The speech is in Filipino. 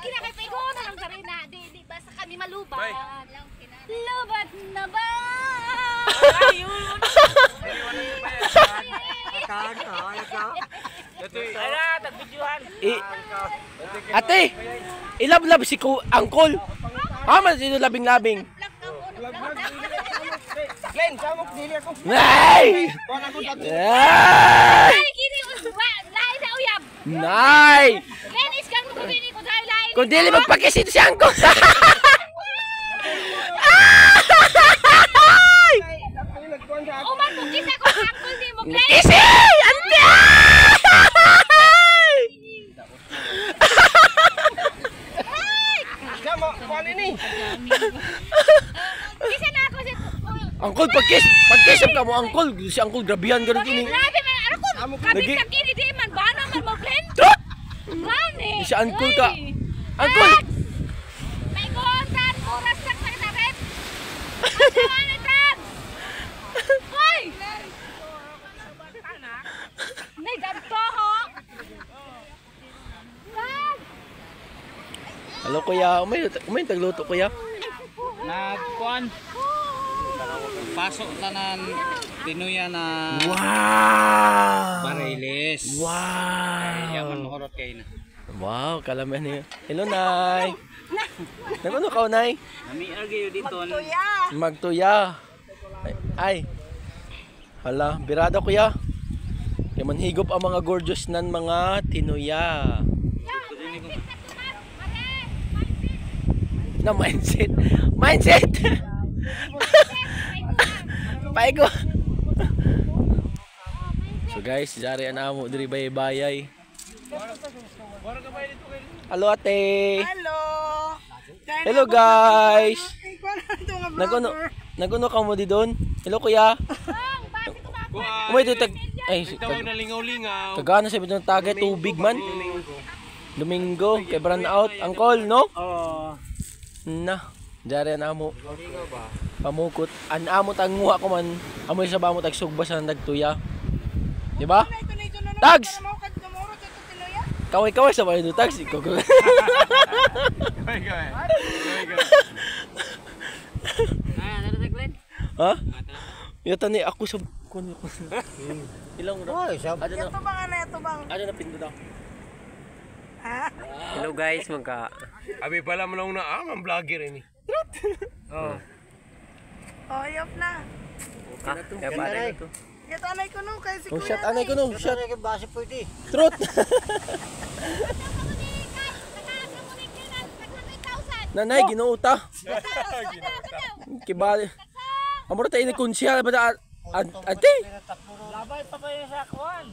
Kinakay pa ikaw na lang sa rin na. Di basta kami malubat. Lubat na ba? Ayun! Ate, ilablab si Angkol. Man sino labing-labing. Glenn, samok dili ako. Nay! Nay! Lahi na uyab. Nay! Lenis kang nagubini ko dahil lahi. Kung dili magpakisin si Angkol. Uman mo kisa ko angkol di mo Glenn. Kisi! Ante! Sama, kuan ini. Kisa na ako si Angkol, pagkisip ka mo, Angkol. Si Angkol, grabihan ka rin ini. Grabe man ako. Kabit Lagi- ka kini di man bana man mo Glenn. Trot! Gani. Si Angkol ka. Angkol! May gontan oras sak sa rep. Ano ni Tag? Hoy! Nay dadto ho. Tag! Hello, kuya. Umay tagluto, kuya. Nagkuan. Pasok tanan tinuya na Wow! Bariles. Wow! Yaman makurot kay na. Wow, kalamihan niya. Hello, Nay. Nagano ka, Nay? Nami argayo dito. Magtuya. Ay. Hala, birada, kuya. Kaya manhigop ang mga gorgeous nan mga tinuya. Na mindset. Mindset. Paigo. So guys, jari ana mo diri bayay-bayay. Hello ate. Hello. Hello guys. Naguno ka mo di doon? Hello kuya. Umay tag ay Tawag na lingaw-lingaw. kagana sa bitong tagay tubig man. Domingo kay brand out angkol no? Oh. Na, jari na mo. Pamukot. Amo tanguha ko man. Amoy sa ba mo tag sugbas na nagtuya. Di ba? Tags. Kaway-kaway sa bayo tags. Gawin. Ha? Yata ni ako sa kuno. Ilang Oy, sab. Ano na? Ito bang ano, ito bang? Ano na pindo daw? Hello guys, Abi pala mo lang na ang vlogger ini. Oh. Oh, yop na. Kaya pare na to. Ito anay ko nung kay si Oh, Kuya. shot anay ko no. Shot. Base pwede. Truth. Nanay ginuuta. Kibali. Amor tayo ni kunsiya ba ate? Labay pa ba yung sa kuan?